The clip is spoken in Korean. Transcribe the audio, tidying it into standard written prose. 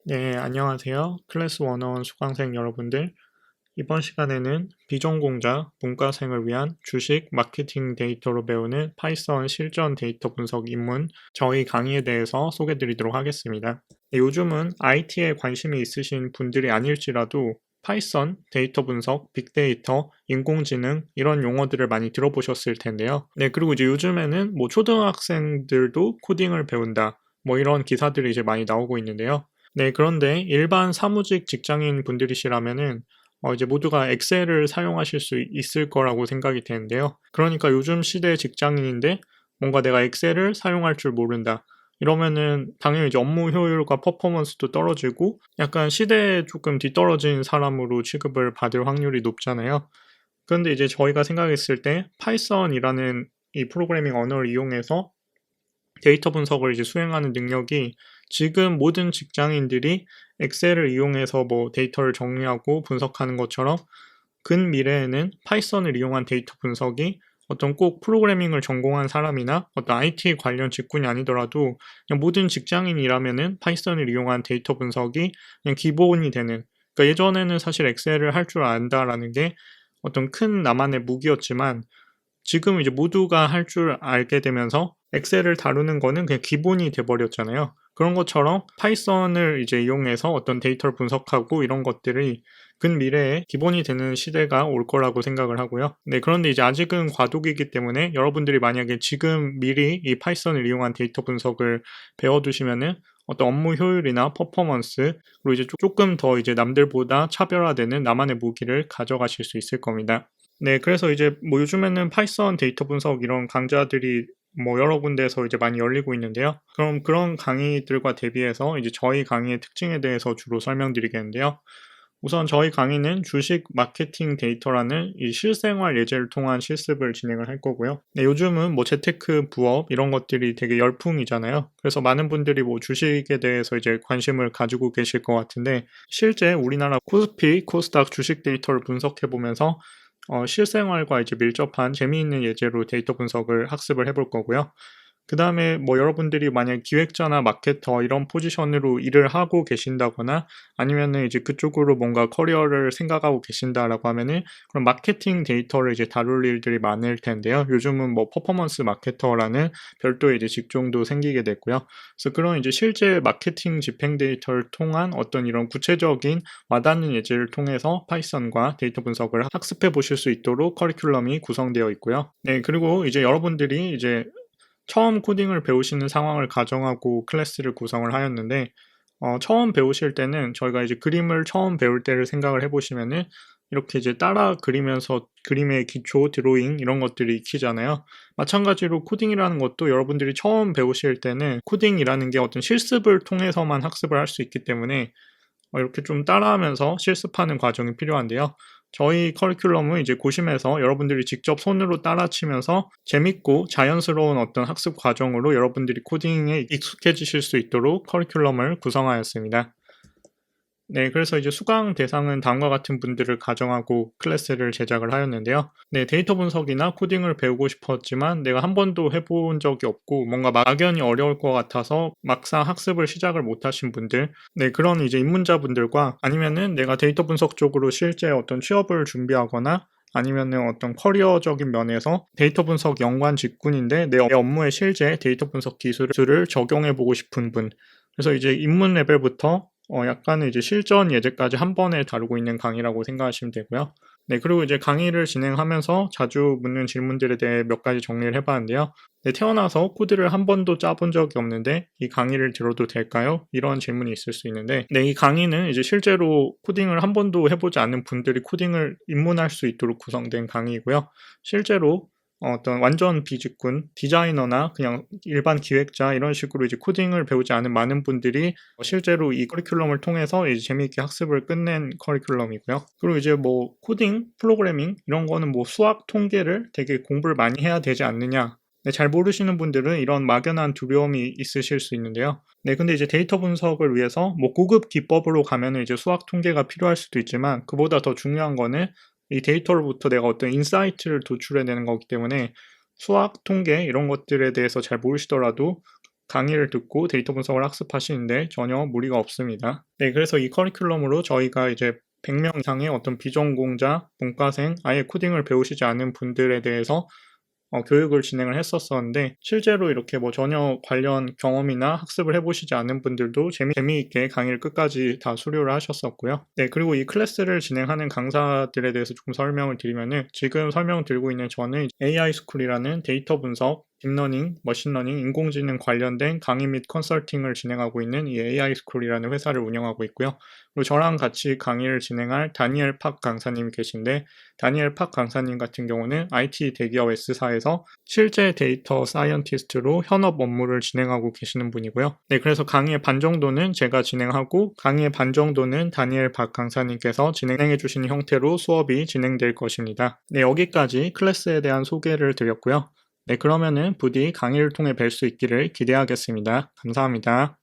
네, 안녕하세요. 클래스 101 수강생 여러분들. 이번 시간에는 비전공자, 문과생을 위한 주식 마케팅 데이터로 배우는 파이썬 실전 데이터 분석 입문 저희 강의에 대해서 소개드리도록 하겠습니다. 요즘은 IT에 관심이 있으신 분들이 아닐지라도 파이썬, 데이터 분석, 빅데이터, 인공지능 이런 용어들을 많이 들어보셨을 텐데요. 네, 그리고 이제 요즘에는 초등학생들도 코딩을 배운다. 이런 기사들이 이제 많이 나오고 있는데요. 네, 그런데 일반 사무직 직장인 분들이시라면은 이제 모두가 엑셀을 사용하실 수 있을 거라고 생각이 되는데요. 그러니까 요즘 시대 직장인인데 뭔가 내가 엑셀을 사용할 줄 모른다. 이러면은 당연히 이제 업무 효율과 퍼포먼스도 떨어지고 약간 시대에 조금 뒤떨어진 사람으로 취급을 받을 확률이 높잖아요. 그런데 이제 저희가 생각했을 때 파이썬이라는 이 프로그래밍 언어를 이용해서 데이터 분석을 이제 수행하는 능력이 지금 모든 직장인들이 엑셀을 이용해서 데이터를 정리하고 분석하는 것처럼 근미래에는 파이썬을 이용한 데이터 분석이 어떤 꼭 프로그래밍을 전공한 사람이나 어떤 IT 관련 직군이 아니더라도 그냥 모든 직장인이라면은 파이썬을 이용한 데이터 분석이 그냥 기본이 되는, 그러니까 예전에는 사실 엑셀을 할 줄 안다라는 게 어떤 큰 나만의 무기였지만 지금 이제 모두가 할 줄 알게 되면서 엑셀을 다루는 거는 그냥 기본이 돼 버렸잖아요. 그런 것처럼 파이썬을 이제 이용해서 어떤 데이터를 분석하고 이런 것들이 근미래에 기본이 되는 시대가 올 거라고 생각을 하고요. 네, 그런데 이제 아직은 과도기이기 때문에 여러분들이 만약에 지금 미리 이 파이썬을 이용한 데이터 분석을 배워두시면은 어떤 업무 효율이나 퍼포먼스, 그리고 이제 조금 더 이제 남들보다 차별화되는 나만의 무기를 가져가실 수 있을 겁니다. 네, 그래서 이제 요즘에는 파이썬 데이터 분석 이런 강좌들이 여러 군데에서 이제 많이 열리고 있는데요. 그럼 그런 강의들과 대비해서 이제 저희 강의의 특징에 대해서 주로 설명드리겠는데요. 우선 저희 강의는 주식 마케팅 데이터라는 이 실생활 예제를 통한 실습을 진행을 할 거고요. 네, 요즘은 재테크, 부업 이런 것들이 되게 열풍이잖아요. 그래서 많은 분들이 주식에 대해서 이제 관심을 가지고 계실 것 같은데 실제 우리나라 코스피, 코스닥 주식 데이터를 분석해 보면서 실생활과 이제 밀접한 재미있는 예제로 데이터 분석을 학습을 해볼 거고요. 그 다음에 여러분들이 만약 기획자나 마케터 이런 포지션으로 일을 하고 계신다거나 아니면은 이제 그쪽으로 뭔가 커리어를 생각하고 계신다라고 하면은 그럼 마케팅 데이터를 이제 다룰 일들이 많을 텐데요. 요즘은 퍼포먼스 마케터라는 별도의 이제 직종도 생기게 됐고요. 그래서 그런 이제 실제 마케팅 집행 데이터를 통한 어떤 이런 구체적인 와닿는 예제를 통해서 파이썬과 데이터 분석을 학습해 보실 수 있도록 커리큘럼이 구성되어 있고요. 네, 그리고 이제 여러분들이 이제 처음 코딩을 배우시는 상황을 가정하고 클래스를 구성을 하였는데 처음 배우실 때는 저희가 이제 그림을 처음 배울 때를 생각을 해보시면은 이렇게 이제 따라 그리면서 그림의 기초, 드로잉 이런 것들이 익히잖아요. 마찬가지로 코딩이라는 것도 여러분들이 처음 배우실 때는 코딩이라는 게 어떤 실습을 통해서만 학습을 할 수 있기 때문에 이렇게 좀 따라하면서 실습하는 과정이 필요한데요. 저희 커리큘럼은 이제 고심해서 여러분들이 직접 손으로 따라치면서 재밌고 자연스러운 어떤 학습 과정으로 여러분들이 코딩에 익숙해지실 수 있도록 커리큘럼을 구성하였습니다. 네, 그래서 이제 수강 대상은 다음과 같은 분들을 가정하고 클래스를 제작을 하였는데요. 네, 데이터 분석이나 코딩을 배우고 싶었지만 내가 한 번도 해본 적이 없고 뭔가 막연히 어려울 것 같아서 막상 학습을 시작을 못 하신 분들, 네, 그런 이제 입문자분들과 아니면은 내가 데이터 분석 쪽으로 실제 어떤 취업을 준비하거나 아니면은 어떤 커리어적인 면에서 데이터 분석 연관 직군인데 내 업무에 실제 데이터 분석 기술을 적용해 보고 싶은 분. 그래서 이제 입문 레벨부터 약간의 이제 실전 예제까지 한 번에 다루고 있는 강의라고 생각하시면 되고요. 네, 그리고 이제 강의를 진행하면서 자주 묻는 질문들에 대해 몇 가지 정리를 해봤는데요. 네, 태어나서 코드를 한 번도 짜본 적이 없는데 이 강의를 들어도 될까요? 이런 질문이 있을 수 있는데, 네, 이 강의는 이제 실제로 코딩을 한 번도 해보지 않은 분들이 코딩을 입문할 수 있도록 구성된 강의이고요. 실제로 어떤 완전 비직군, 디자이너나 그냥 일반 기획자 이런 식으로 이제 코딩을 배우지 않은 많은 분들이 실제로 이 커리큘럼을 통해서 이제 재미있게 학습을 끝낸 커리큘럼이고요. 그리고 이제 코딩, 프로그래밍 이런 거는 수학, 통계를 되게 공부를 많이 해야 되지 않느냐. 네, 잘 모르시는 분들은 이런 막연한 두려움이 있으실 수 있는데요. 네, 근데 이제 데이터 분석을 위해서 고급 기법으로 가면은 이제 수학 통계가 필요할 수도 있지만 그보다 더 중요한 거는 이 데이터로부터 내가 어떤 인사이트를 도출해내는 거기 때문에 수학, 통계 이런 것들에 대해서 잘 모르시더라도 강의를 듣고 데이터 분석을 학습하시는데 전혀 무리가 없습니다. 네, 그래서 이 커리큘럼으로 저희가 이제 100명 이상의 어떤 비전공자, 문과생, 아예 코딩을 배우시지 않은 분들에 대해서 교육을 진행을 했었었는데, 실제로 이렇게 뭐 전혀 관련 경험이나 학습을 해보시지 않은 분들도 재미있게 강의를 끝까지 다 수료를 하셨었고요. 네, 그리고 이 클래스를 진행하는 강사들에 대해서 조금 설명을 드리면은, 지금 설명드리고 있는 저는 AI 스쿨이라는 데이터 분석, 딥러닝, 머신러닝, 인공지능 관련된 강의 및 컨설팅을 진행하고 있는 이 AI 스쿨이라는 회사를 운영하고 있고요. 그리고 저랑 같이 강의를 진행할 다니엘 팍 강사님이 계신데, 다니엘 팍 강사님 같은 경우는 IT 대기업 S사에서 실제 데이터 사이언티스트로 현업 업무를 진행하고 계시는 분이고요. 네, 그래서 강의의 반 정도는 제가 진행하고 강의의 반 정도는 다니엘 박 강사님께서 진행해 주시는 형태로 수업이 진행될 것입니다. 네, 여기까지 클래스에 대한 소개를 드렸고요. 네, 그러면은 부디 강의를 통해 뵐 수 있기를 기대하겠습니다. 감사합니다.